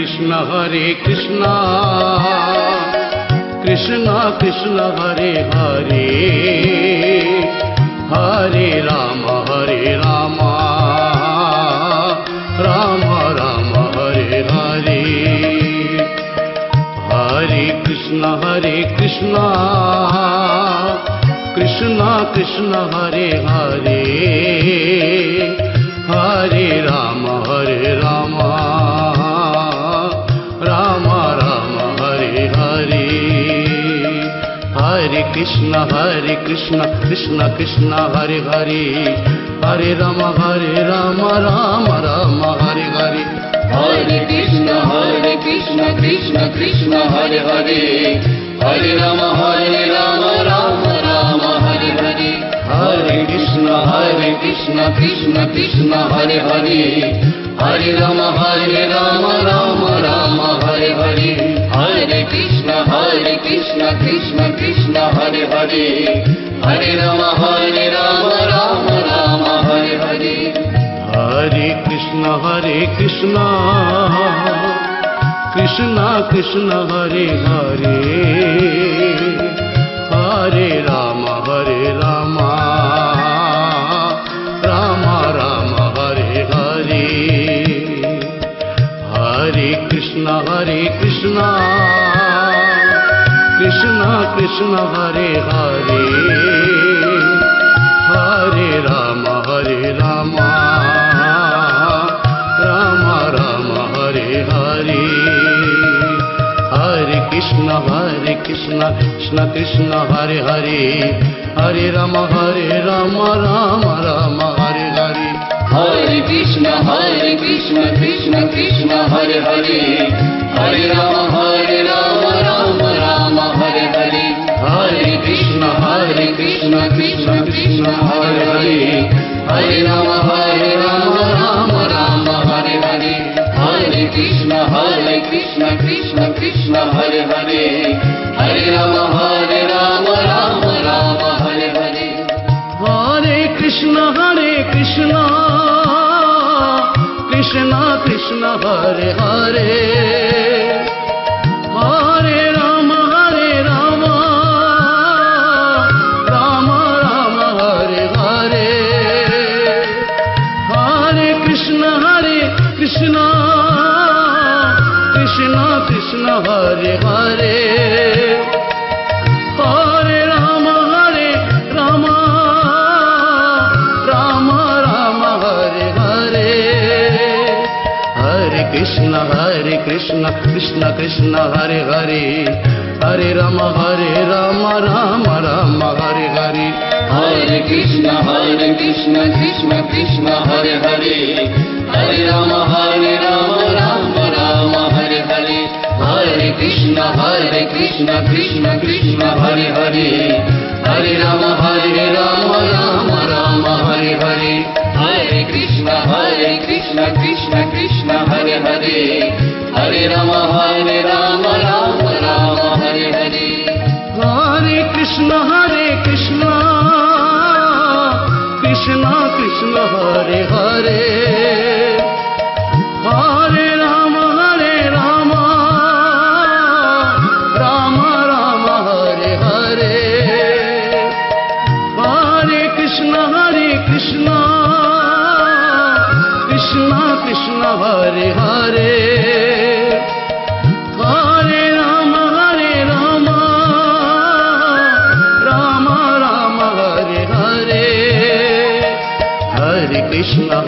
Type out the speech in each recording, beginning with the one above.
Krishna Krishna Krishna Hare Hare Hare Rama Rama Rama Hare Hare Hare Krishna Krishna Krishna Hare Hare Hare Rama Rama Rama Hare Hare Hare Krishna Krishna Krishna Hare Hare Hare Rama Rama Rama Hare Hare Hare Krishna Krishna Krishna Hare Hare Hare Rama Rama Rama Hare Hare Hare Krishna Krishna Krishna Hare Hare Hare Rama Rama Rama Hare Hare Hare Krishna Krishna Krishna Hare Hare Hare Rama Rama Rama Hare Hare Hare Krishna Krishna Krishna Hare Hare Hare Rama Rama Rama Hare Hare Hare Krishna Krishna Krishna Hare Hare Hare Rama Rama Rama Hare Hare Hare Krishna Krishna Krishna Hare Hare Hare Rama Rama Rama Hare Hare Hare Krishna Krishna Krishna Hare Hare Hare Rama Rama Rama Hare Hare Hare Krishna Krishna Krishna Hare Hare Hare Rama Rama Rama Hare Hare Hare Krishna Krishna Krishna Hare Hare Hare Rama Rama Rama Hare Hare Hare Krishna Krishna Krishna Hare Hare Hare Rama Rama Hare Hare Hare Krishna Krishna Hare Hare Hare Rama Rama Hare Hare Hare Krishna Krishna Hare Hare Hare Rama Rama Hare Hare Hare Krishna Krishna Hare Hare Hare Rama Rama Rama Hare Hare Hare Krishna Krishna Hare Hare Hare Rama Rama Rama Hare Hare Hare Krishna Krishna Hare Hare Hare Rama Rama Rama Hare Hare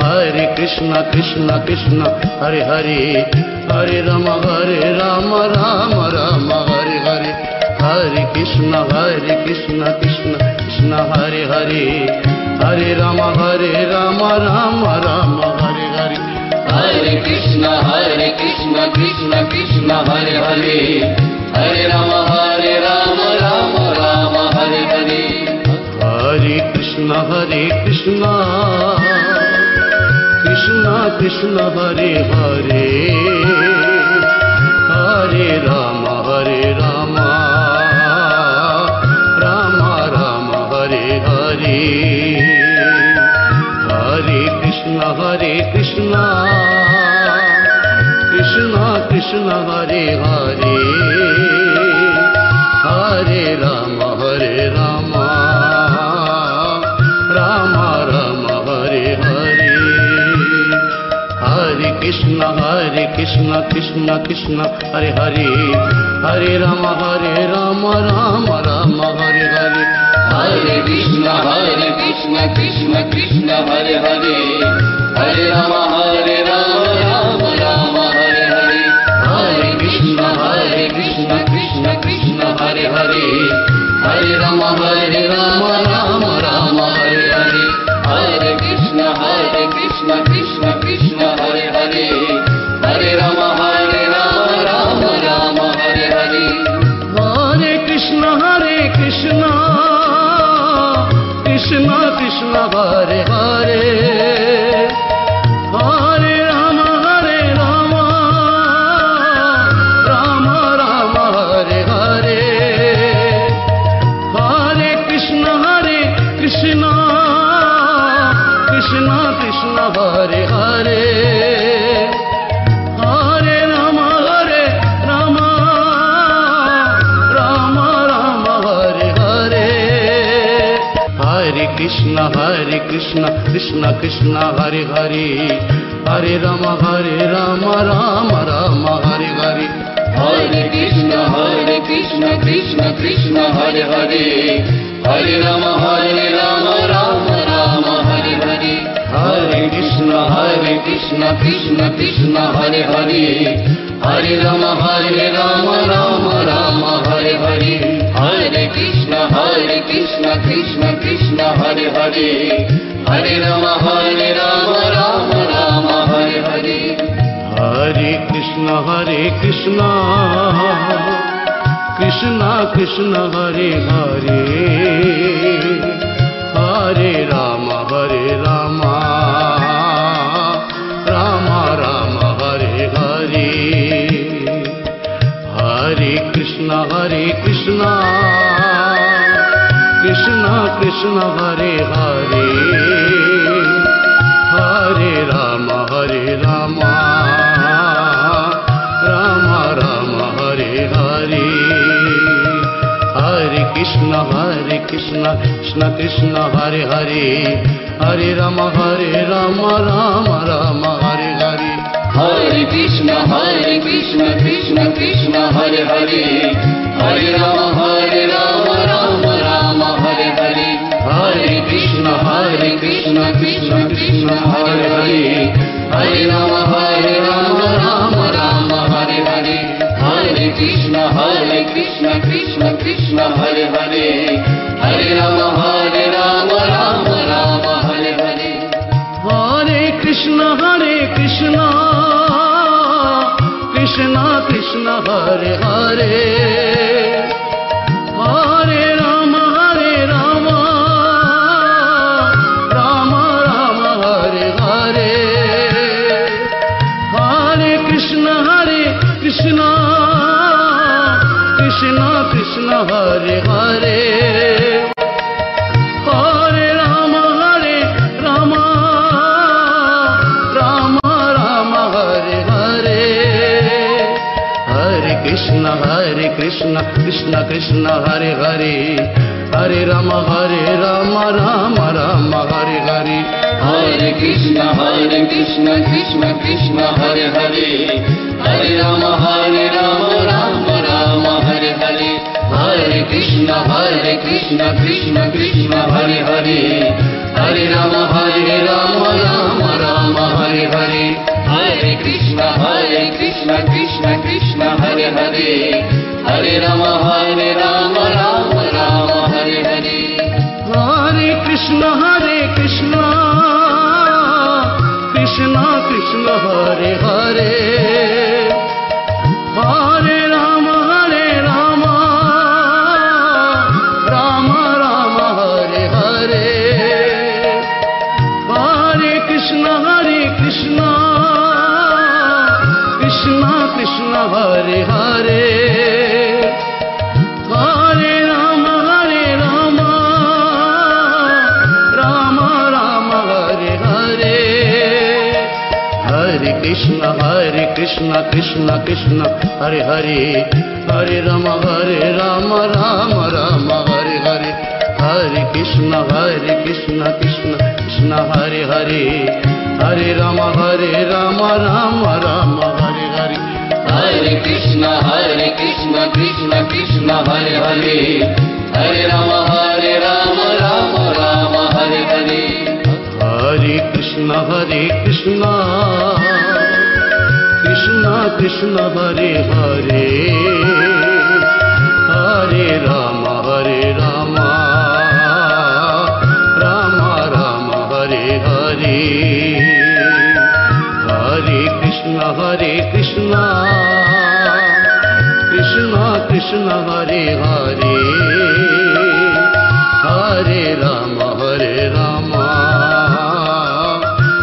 Hare Krishna Krishna Hare Hare Hare Rama Rama Hare Hare Hare Krishna Krishna Hare Hare Hare Rama Rama Hare Hare Hare Krishna Hare Hare Hare Rama Rama Hare Hare Hare Krishna Krishna Hare Hare Hare Rama Rama Hare Hare Hare Krishna Krishna Hare Hare Hare Rama Rama Hare Hare Hare Krishna Krishna Hare Hare Hare Rama Rama Hare Hare Hare Krishna Krishna Krishna Hare Hare Hare Ram Ram Ram Hare Hare Hare Krishna Krishna Krishna Hare Hare Hare Ram Ram Ram Hare Hare Hare Krishna Krishna Krishna Hare Hare Hare Ram Ram Ram Hare Hare Hare Krishna Krishna Krishna Hare Hare Hare Ram Ram Ram Hare Hare Hare Krishna Krishna Krishna Hare Hare Hare Ram Ram Ram Hare Hare Hare Krishna Krishna Krishna Hare Hare Hare Ram Ram Ram Hare Hare Hare Krishna Krishna Krishna Hare Hare Hare Ram Ram Hare Hare Hare Krishna Krishna Krishna Hare Hare Hare Ram Ram Hare Hare Hare Krishna Krishna Krishna Hare Hare Hare Ram Ram Ram Hare Hare Hare Krishna Krishna Krishna Hare Hare Hare Ram Ram Ram Hare Hare Hare Krishna Krishna Krishna Hare Hare Hare Ram Ram Ram Hare Hare Hare Krishna Krishna Krishna Hare Hare Hare Ram Ram Ram Hare Hare Hare Krishna Krishna Krishna Hare Hare Hare Ram Ram Ram Hare Hare Hare Krishna Krishna Krishna Hare Hare Hare Ram Ram Ram Hare Hare Hare Krishna Krishna Krishna Hare Hare Hare Ram Ram Ram Hare Hare Hare Krishna Krishna Krishna Hare Hare Hare Ram Ram Ram Hare Hare Hare Krishna Krishna Krishna Hare Hare Hare Ram Ram Ram Hare Hare Hare Krishna Krishna Krishna Hare Hare Hare Ram Ram Ram Hare Hare Hare Krishna Krishna Krishna Hare Hare Hare Ram Ram Hare Hare Hare Krishna Krishna Krishna Hare Hare Hare Ram Ram Hare Hare Hare Krishna Krishna Krishna Hare Hare Hare Ram Ram Ram Hare Hare Hare Krishna Krishna Krishna Hare Hare Hare Ram Ram Ram Hare Hare Hare Krishna Krishna Krishna Hare Hare Hare Ram Ram Ram Hare Hare Hare Krishna Krishna Krishna Hare Hare Hare Ram Ram Hare Hare Hare Krishna Krishna Krishna Hare Hare Hare Ram Ram Hare Hare Hare Krishna Krishna Krishna Hare Hare Hare Ram Ram Ram Hare Hare Hare Krishna Krishna Krishna Hare Hare Hare Ram Ram Ram Hare Hare Hare Krishna Krishna Krishna Hare Hare Hare Ram Ram Ram Hare Hare Hare Krishna Krishna Krishna Hare Hare Hare Ram Ram Ram Hare Hare Hare Krishna Krishna Krishna Hare Hare Hare Ram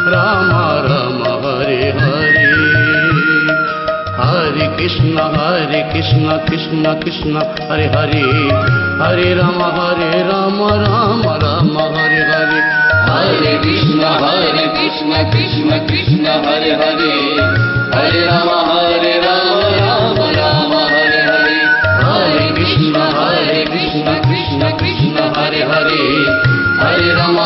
Ram Ram Hare Hare Hare Krishna Krishna Krishna Hare Hare Hare Ram Ram Ram Hare Hare Hare Krishna Krishna Krishna Hare Hare Hare Ram Ram Ram Hare Hare Hare Krishna Krishna Krishna Hare Hare Hare Ram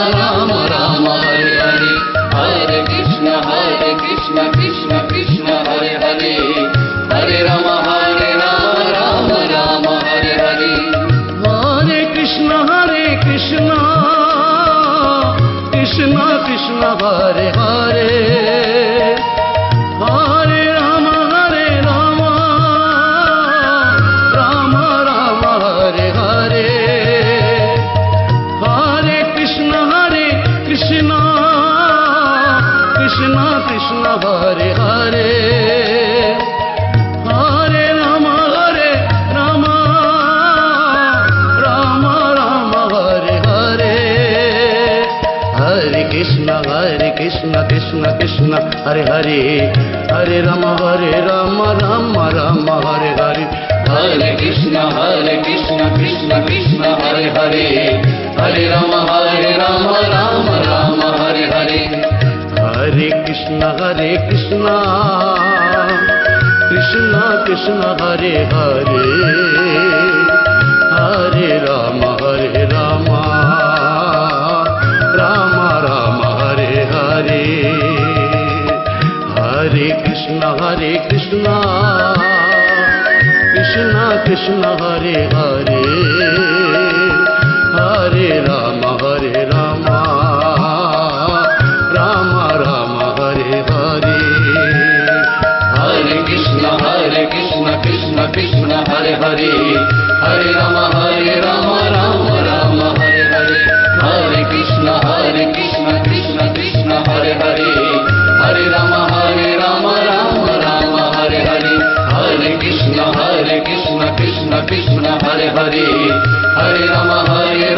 Ram Ram Hare Hare Hare Krishna Krishna Krishna Hare Hare Hare Ram Ram Ram Hare Hare Hare Krishna Krishna Krishna Hare Hare Hare Ram Ram Ram Hare Hare Hare Krishna Krishna Krishna Hare Hare Hare Ram Ram Hare Hare Hare Krishna Krishna Krishna Hare Hare Hare Ram Ram Hare Hare Hare Krishna Krishna Krishna Hare Hare Hare Ram Ram Ram Hare Hare Hare Krishna Krishna Krishna Hare Hare Hare Ram Ram Hare Hare Hare Krishna Krishna Krishna Hare Hare Hare Ram Ram Hare Hare Hare Krishna Krishna Krishna Hare Hare Hare Ram Ram Ram Hare Hare Hare Krishna Krishna Krishna Hare Hare Hare Ram Ram Ram Hare Hare Hare Krishna Krishna Krishna Hare Hare Hare Ram Ram Ram Hare Hare Hare Krishna Krishna Krishna Hare Hare Hare Ram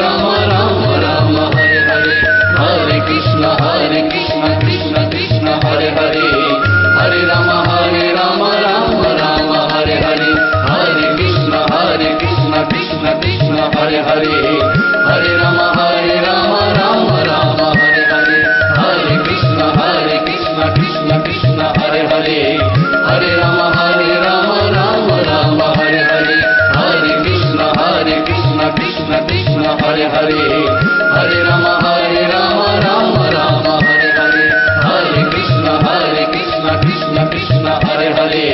Ram Ram Hare Hare Hare Krishna Krishna Krishna Hare Hare Hare Ram Ram Ram Hare Hare Hare Krishna Krishna Krishna Hare Hare Hare Ram Ram Ram Hare Hare Hare Krishna Krishna Krishna Hare Hare Hare Ram Ram Ram Hare Hare Hare Krishna Krishna Krishna Hare Hare Hare Ram Ram Ram Hare Hare Hare Krishna Krishna Krishna Hare Hare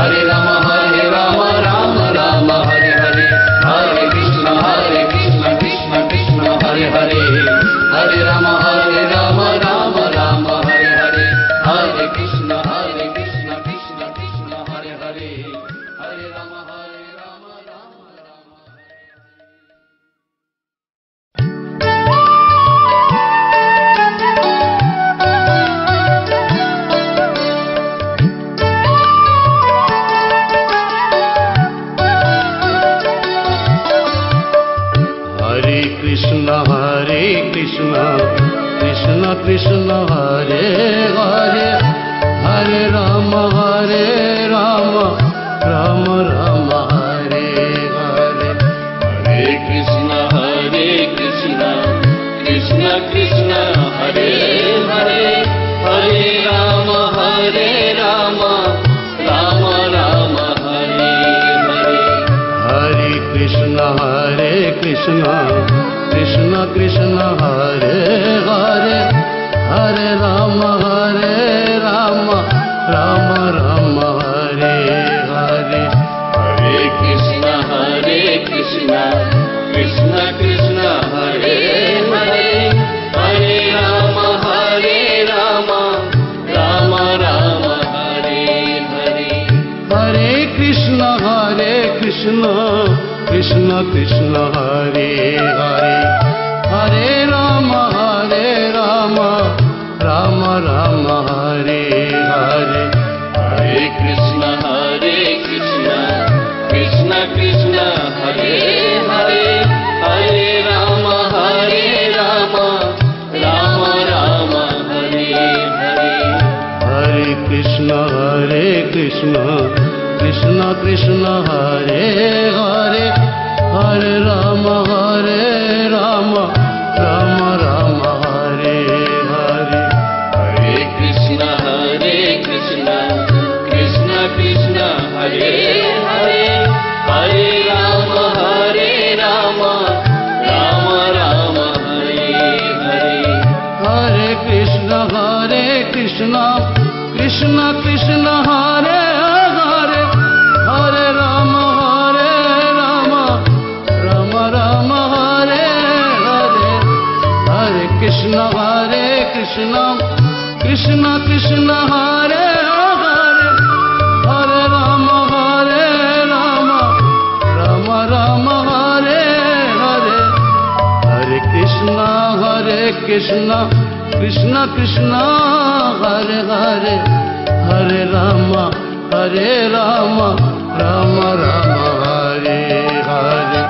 Hare Ram Ram Ram Hare Hare Hare Krishna Krishna Krishna Hare Hare Hare Ram Ram Ram Hare Hare Hare Krishna Krishna Krishna Hare Hare Hare Ram Ram Hare Krishna Krishna Krishna Hare Hare Hare Ram Ram Ram Hare Hare Krishna Krishna Krishna Hare Hare Hare Ram Ram Ram Hare Hare Hare Krishna Krishna Krishna Hare Hare Hare Ram Ram Ram Hare Hare Hare Krishna Krishna Krishna Hare Hare Hare Ram Ram Ram Hare Hare Hare Krishna Krishna Krishna Hare Hare Hare Ram Ram Ram Hare Hare Hare Krishna Krishna Krishna Hare Hare Hare Ram Ram Ram Hare Hare Hare Krishna Krishna Krishna Hare Hare Hare Ram Ram Ram Hare Hare Hare Krishna Krishna Krishna Hare Hare Hare Ram Ram Ram Hare Hare Hare Krishna Krishna Krishna Hare Hare Hare Ram Ram Ram Hare Hare Hare Krishna Krishna Krishna Hare Hare Hare Ram Ram Ram Hare Hare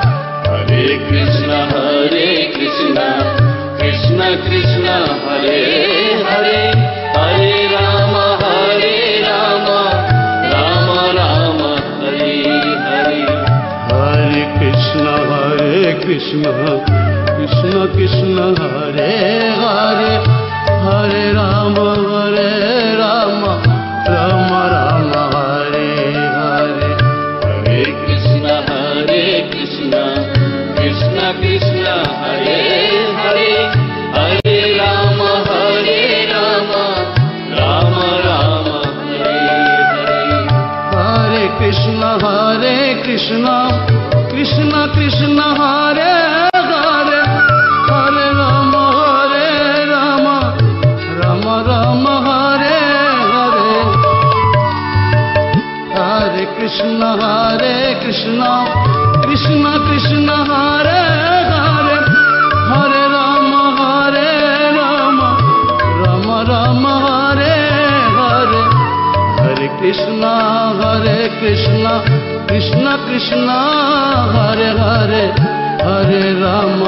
Hare Krishna Krishna Hare Hare Hare Ram Ram Ram Hare Hare Hare Krishna Krishna Krishna Hare Hare Hare Ram Ram Ram Hare Hare Hare Krishna Krishna Hare Hare Hare Ram Ram Hare Hare Hare Krishna Krishna Krishna Hare Hare Hare Ram Ram Hare Hare Hare Krishna Krishna Krishna Hare Hare Hare Ram Ram Hare Hare Hare Krishna Krishna Hare Hare Hare Ram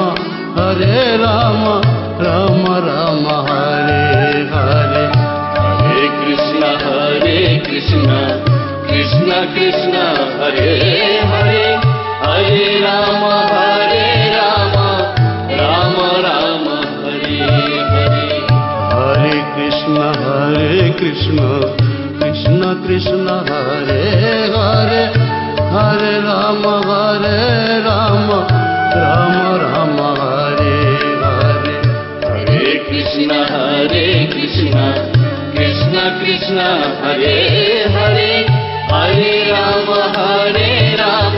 Ram Hare Hare Hare Krishna Krishna Krishna Hare Hare Hare Ram Ram Hare Hare Hare Krishna Krishna Krishna Hare Hare Hare Ram Ram Hare Hare Hare Krishna Krishna Hare Hare Hare Ram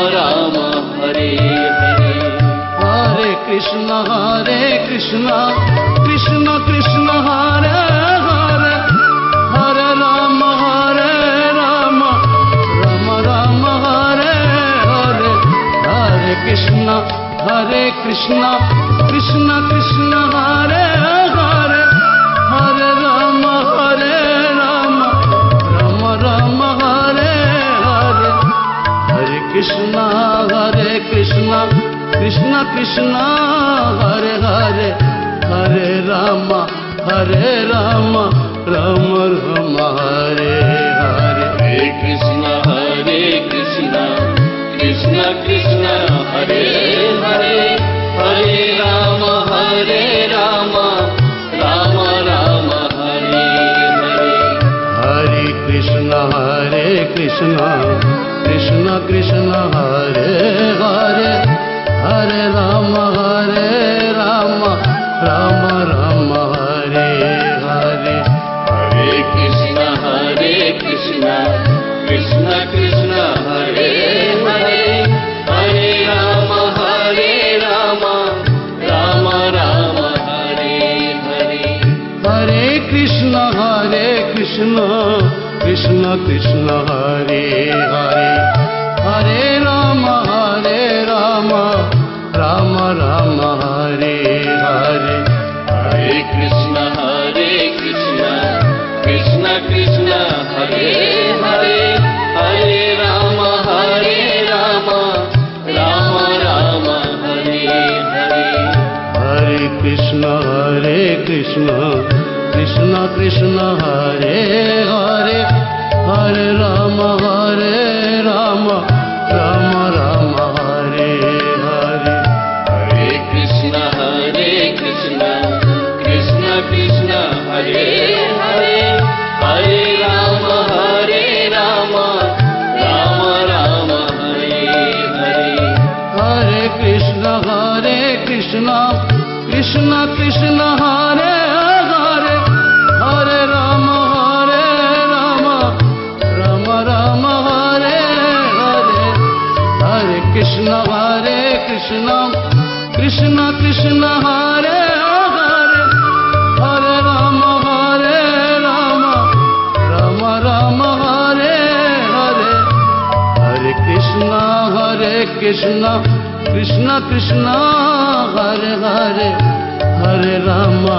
Ram Hare Hare Hare Krishna Krishna Krishna Hare Hare Hare Ram Ram Hare Hare Hare Krishna Krishna Krishna Hare Hare Hare Ram Ram Hare Hare Hare Krishna Krishna Hare Hare Hare Ram Ram Hare Hare Hare Krishna Krishna Hare Hare Hare Ram Ram Hare Hare Hare Krishna Krishna Krishna Krishna Hare Hare Hare Rama Rama Rama Hare Hare Hare Krishna Krishna Krishna Hare Hare Hare Rama Rama Rama Hare Hare Hare Krishna Krishna Krishna Hare Hare Hare Rama Rama Rama Hare Hare Hare Krishna Krishna Krishna Hare Hare Hare Rama Rama Rama Hare Hare Hare Krishna Krishna Krishna Hare Hare Hare Rama Rama Rama Hare Hare Hare Krishna Krishna Krishna Hare Hare Hare Rama Rama Rama Hare Hare Hare Krishna Krishna Krishna Hare Hare Hare Rama Rama Rama Hare Hare Hare Krishna Krishna Krishna Hare Hare Hare Rama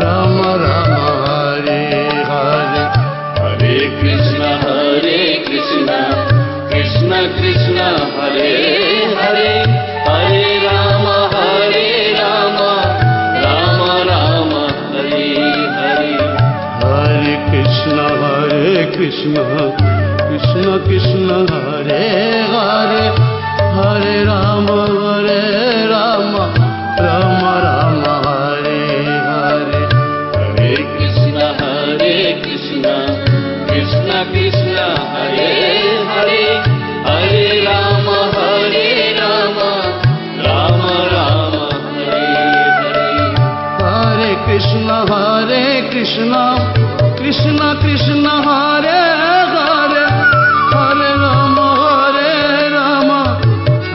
Rama Rama Hare Hare Hare Krishna Krishna Krishna Hare Hare Hare Rama Rama Rama Hare Hare Hare Krishna Krishna Krishna Hare Hare Hare Rama Rama Rama Hare Hare Hare Krishna Krishna Krishna Hare Hare Hare Rama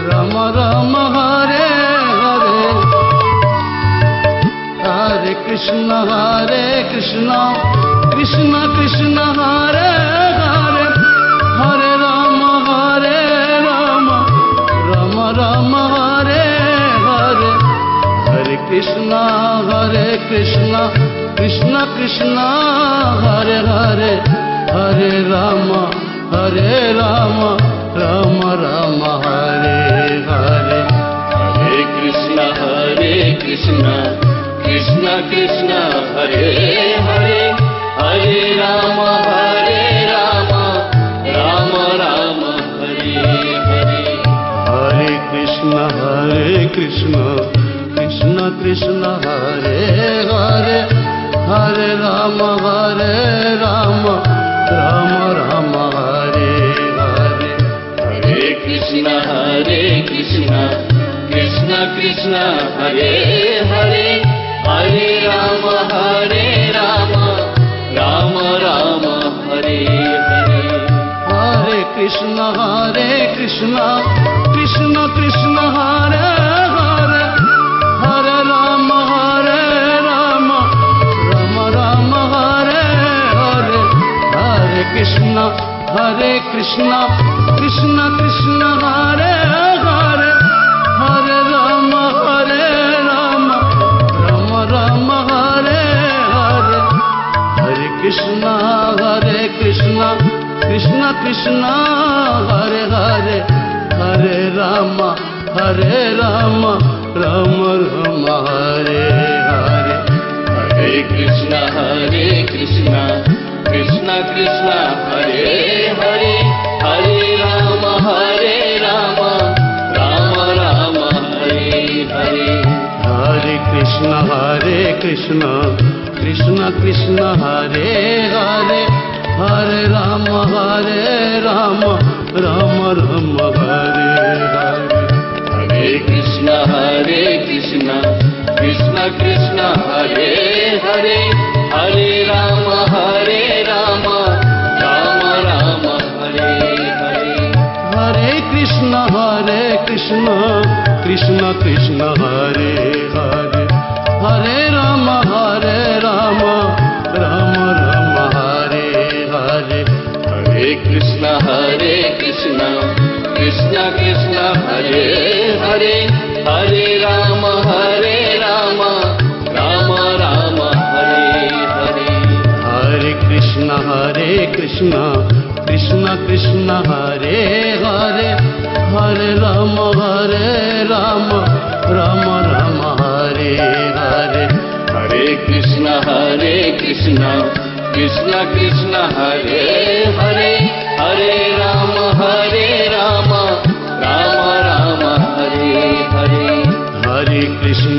Rama Rama Hare Hare Hare Krishna Krishna Krishna Hare Hare Hare Rama Rama Rama Hare Hare Hare Krishna Krishna Krishna Hare Hare Hare Rama Rama Hare Hare Hare Krishna Krishna Hare Hare Hare Rama Rama Hare Hare Hare Krishna Krishna Hare Hare Hare Rama Rama Hare Hare Hare Krishna Krishna Hare Hare Hare Rama Rama Hare Hare Hare Krishna Krishna Hare Hare Hare Rama Rama Hare Hare Hare Krishna Krishna Hare Hare Hare Rama Rama Hare Hare Hare Krishna Krishna Hare Hare Hare Rama Rama Hare Hare Hare Krishna Krishna Hare Hare Hare Rama Rama Hare Hare Hare Krishna Krishna Hare Hare Hare Rama Rama Hare Hare Hare Krishna Krishna Hare Hare Hare Rama Rama Hare Hare Hare Krishna Krishna Hare Hare Hare Ram Ram Ram Hare Hare. Hare Krishna Krishna Krishna Hare Hare, Hare Ram Ram Ram Hare Hare. Hare Krishna Krishna Krishna Hare Hare, Hare Ram Ram Ram Hare Hare. Hare Krishna Krishna Krishna Hare Hare, Hare Ram Ram Ram Hare Hare. Hare Krishna Krishna Krishna Hare Hare, Hare Ram Ram Ram Hare Hare. Hare Krishna Krishna Krishna Hare Hare, Hare Ram Ram Ram Hare Hare. Hare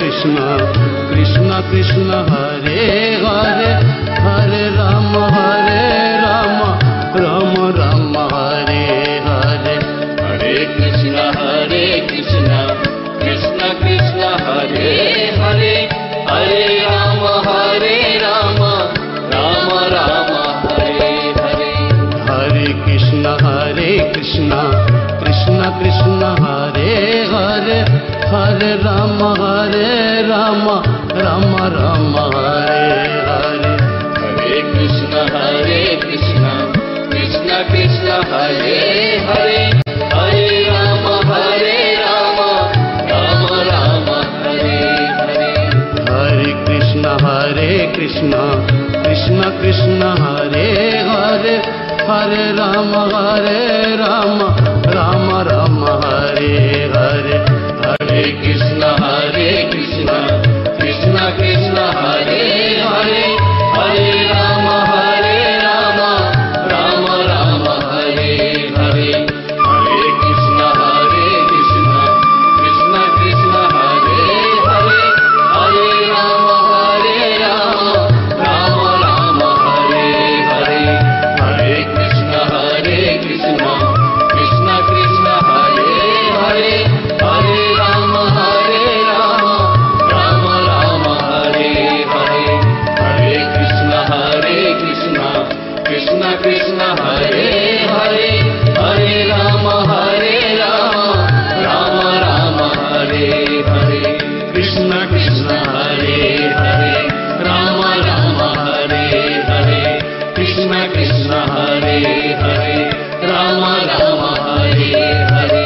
Krishna Krishna Krishna Hare Hare, Hare Ram Ram Ram Hare Hare. Hare Krishna Krishna Krishna Hare Hare, Hare Ram Ram Ram Hare Hare. Hare Krishna Krishna Krishna Hare Hare, Hare Ram Ram Ram Hare Hare. Hare Krishna Krishna Krishna Hare Hare, Hare Ram Ram Ram Hare Hare. Hare Krishna Krishna Krishna Hare Hare, Hare Ram Ram Ram Hare Hare. Hare Krishna Krishna Krishna Hare Hare, Hare Ram Ram Ram Hare Hare. Hare Krishna Krishna Krishna Hare Hare, Hare Ram Ram Hare Hare. Hare Krishna Krishna Krishna Hare Hare, Hare Ram Ram Hare Hare. Hare Krishna Krishna Krishna Hare Hare, Hare Ram Ram Hare Hare. Krishna Krishna Hare Hare, Ram Hare Hare. Krishna Krishna Hare Hare, Ram Hare Hare.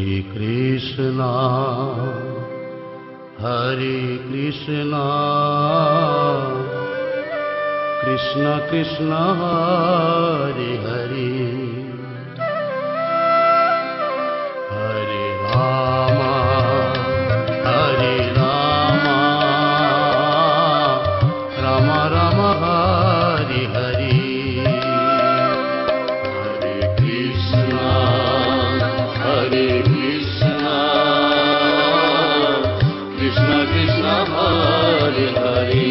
Krishna Hare Krishna Krishna Krishna Hare Hare Hare Rama Hare Rama Rama Rama Hare Hare Hare Krishna Hare Krishna Krishna Krishna Hare Hare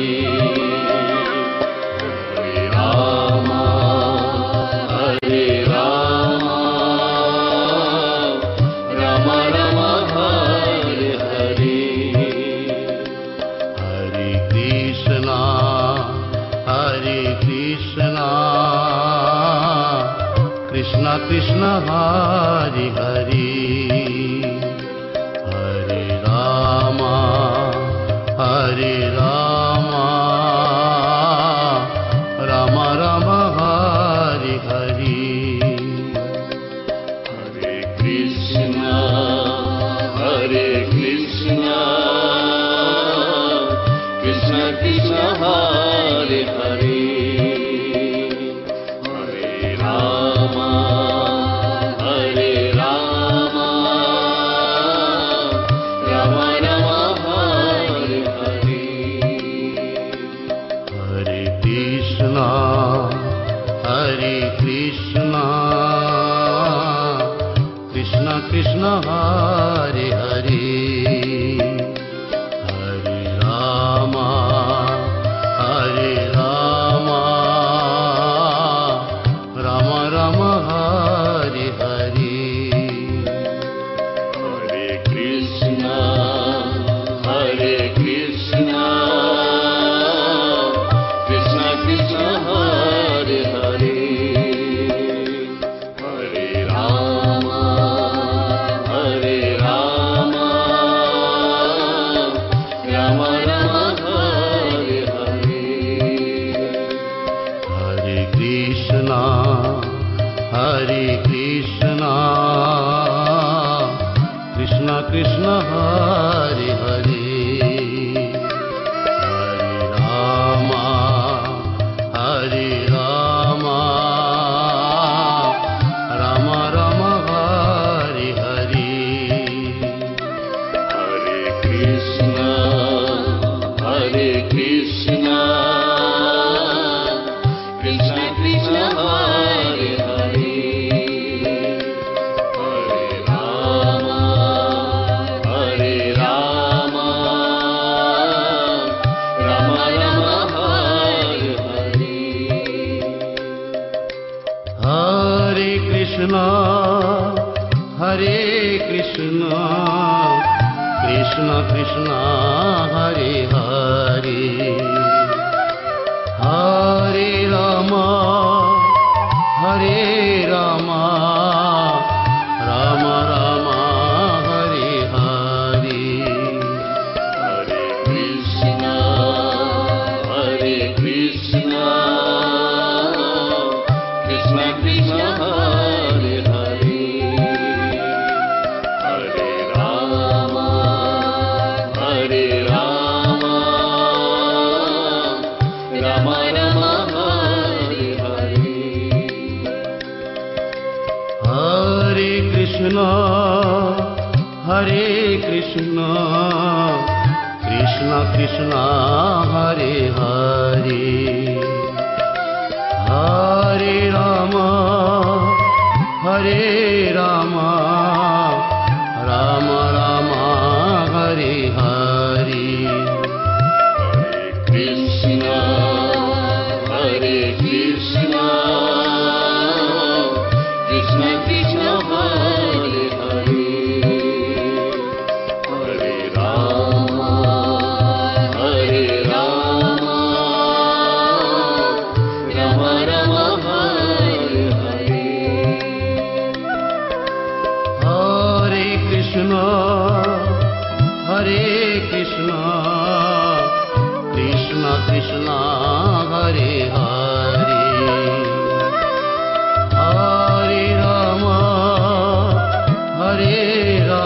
Krishna Krishna Hare Hare Hare Rama Hare Rama Rama Rama Hare Hare Hare Krishna Hare Krishna Krishna Krishna Hare Hare Krishna Hare Hare Hare Rama Hare Rama Rama Rama Hare Hare Hare Krishna Hare Krishna Krishna Krishna Hare Hare Krishna Krishna Hare Hare Hare Rama Hare Rama Rama Rama Hare Hare Hare Krishna Hare Krishna Krishna Krishna Hare Hare Hare Krishna Krishna Krishna Hare Hare Hare Rama Hare Rama Rama Rama Hare Hare Hare Krishna Hare Krishna Krishna Krishna Hare Hare Hare Rama Hare Rama Rama Rama Hare Hare Hare Krishna Hare Krishna Krishna Krishna Hare Hare Hare Rama Hare Rama Rama Rama Hare Hare Hare Krishna Hare Krishna Krishna Krishna Hare Hare Hare Rama Hare Rama Rama Rama Hare Hare Hare Krishna Hare Krishna Krishna Krishna Hare Hare Hare Rama Hare Rama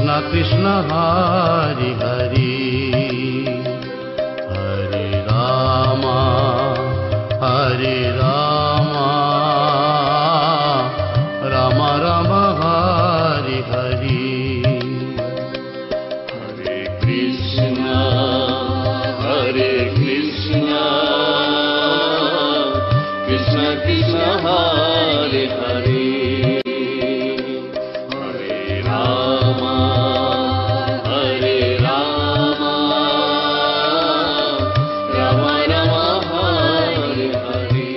Krishna Krishna Hare Hare Hare Ram Ram Ram Hare Hare Hare Krishna Krishna Krishna Hare Hare Hare Ram Ram Ram Hare Hare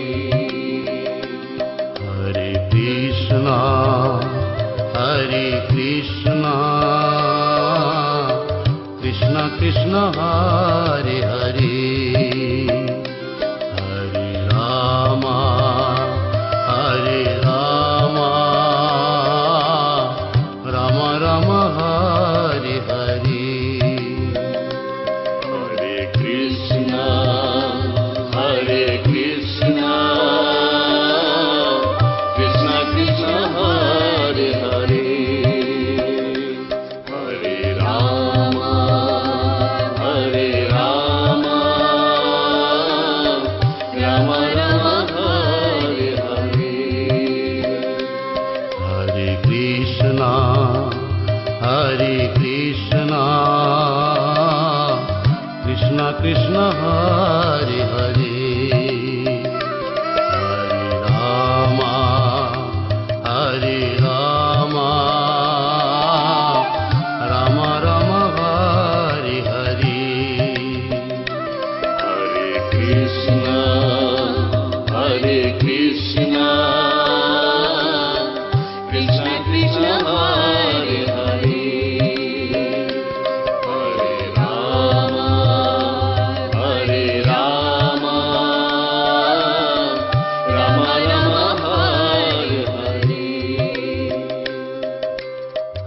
Hare Krishna Krishna Krishna Hare Hare Hare Ram Ram Ram Hare Hare Hare Krishna Krishna Krishna Hare Hare Hare Ram Ram Ram Hare Hare Hare Krishna Krishna Krishna Hare Hare Hare Ram Ram Ram Hare Hare Hare Krishna Krishna Krishna Hare Hare Hare Ram Ram Ram Hare Hare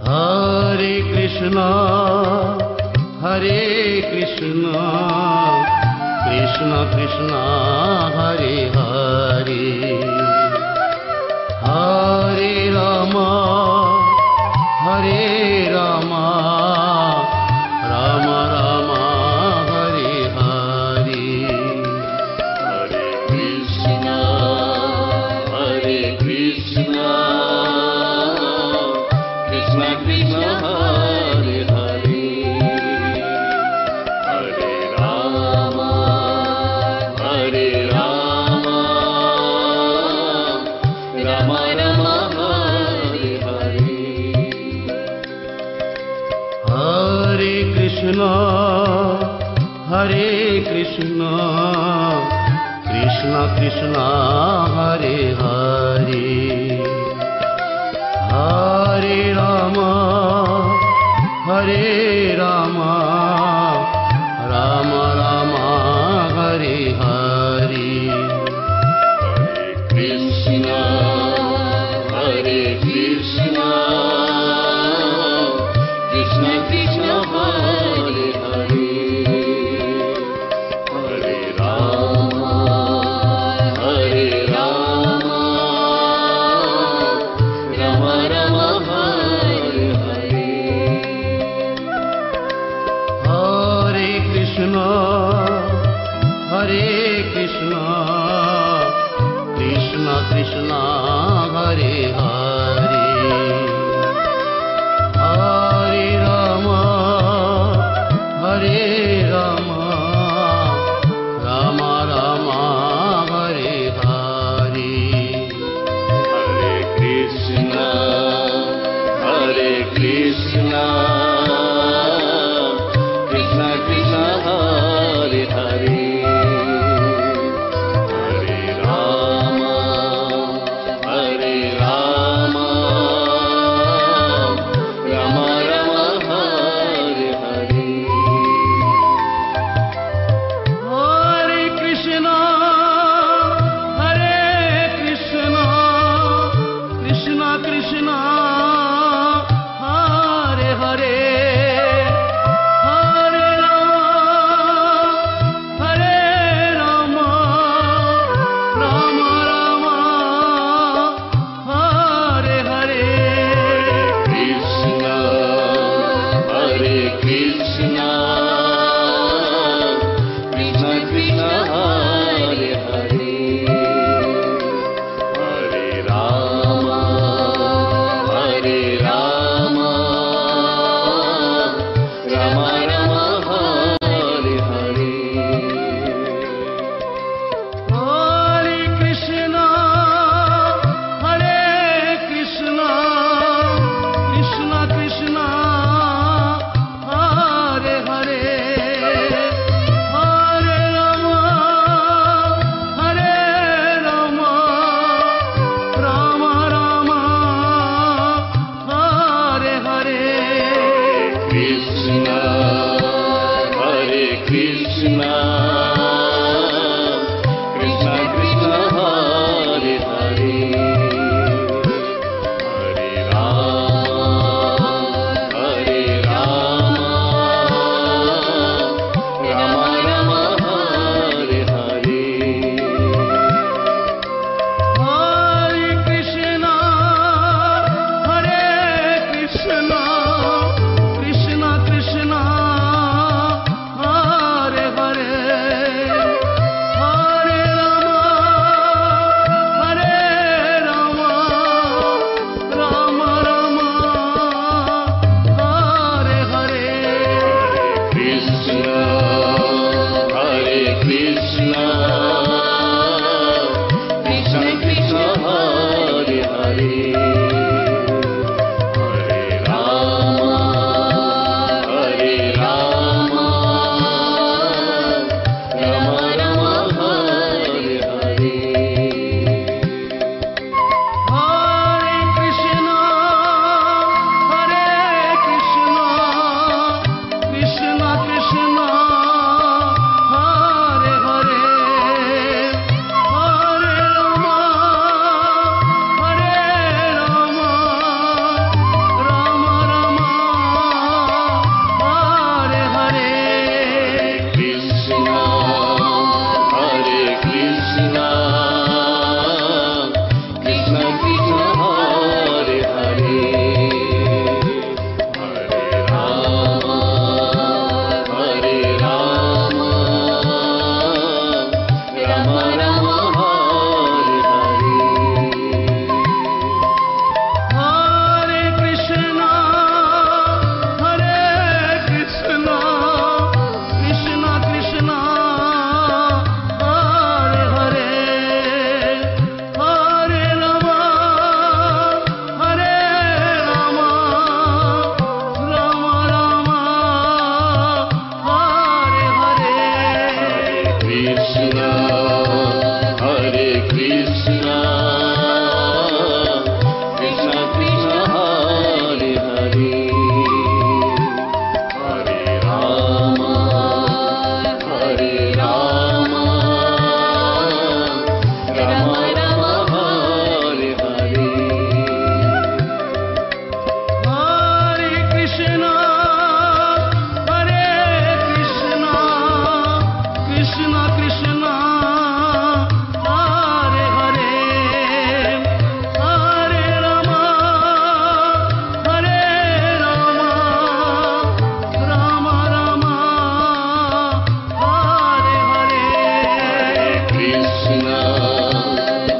Hare Krishna Krishna Krishna Hare Hare Hare Ram Ram Ram Hare Hare Hare Krishna Krishna Krishna Hare Hare Hare Ram Ram Ram Hare Hare Hare Krishna Krishna Krishna Hare Hare Hare Ram Ram Ram Hare Hare Hare Krishna Krishna Krishna Hare Hare Hare Ram Ram Ram Hare Hare Hare Krishna Krishna Krishna Hare Hare Hare Ram Ram Ram Hare Hare Hare Krishna Krishna Krishna Hare Hare Hare Ram Ram Ram Hare Hare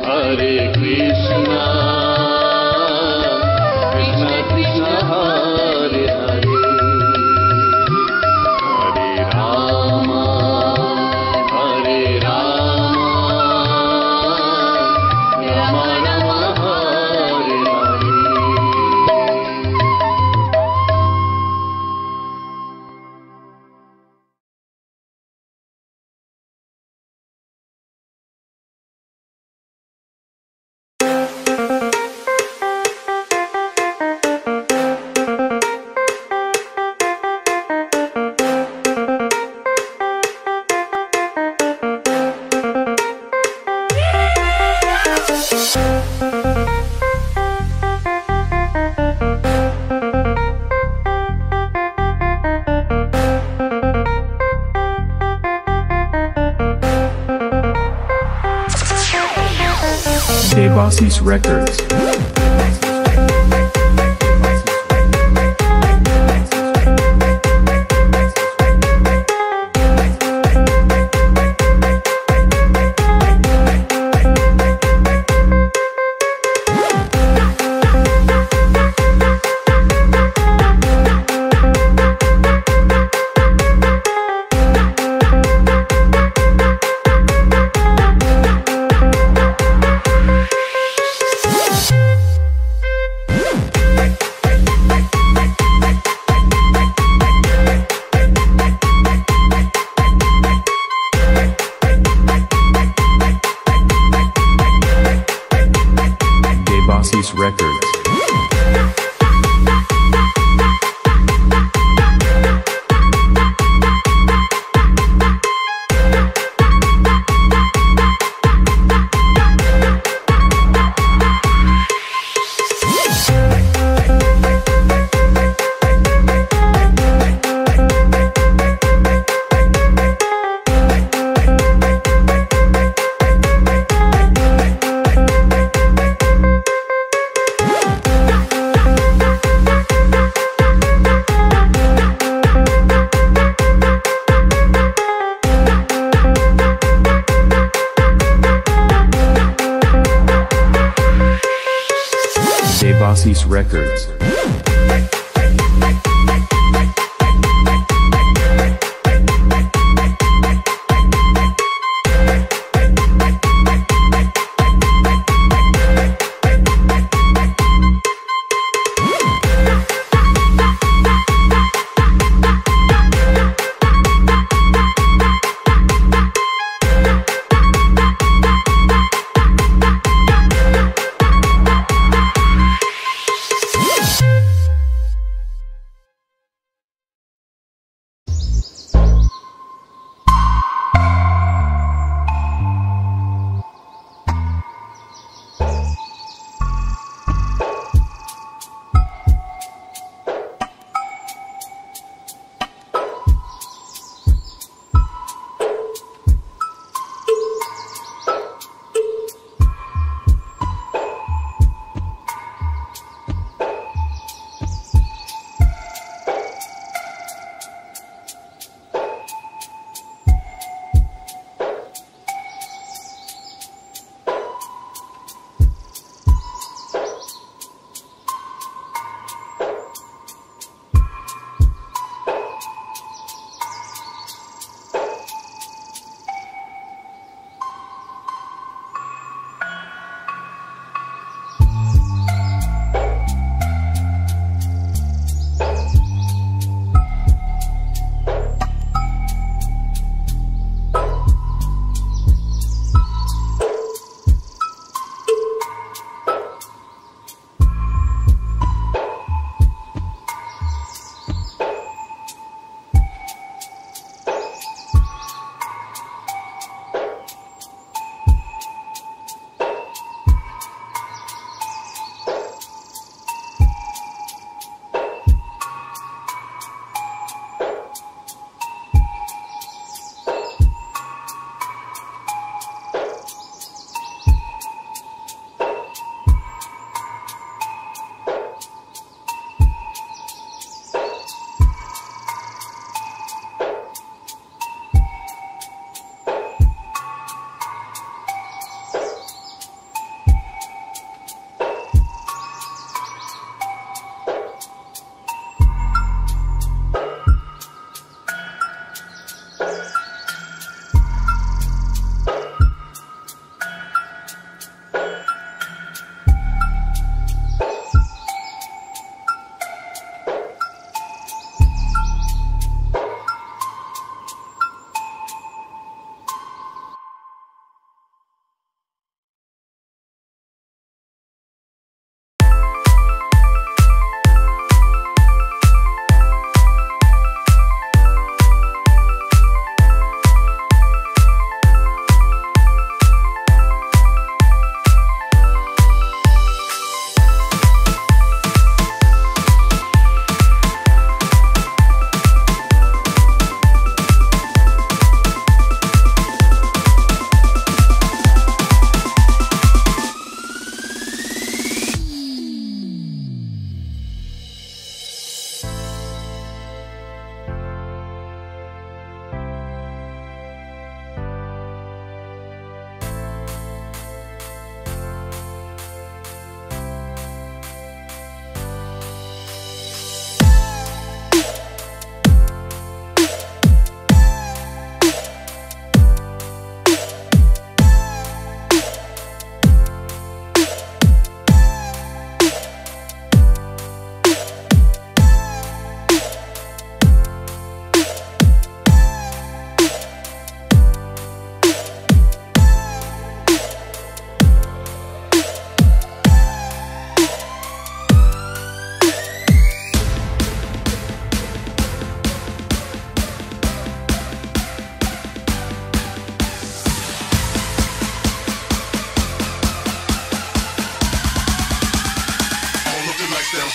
Hare Krishna, Krishna Krishna, Hare Hare, Hare Rama, Hare Rama, Rama Rama, Hare Hare. Devasis Records. Devasis Records. Devasis Records. Thank you.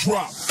drop.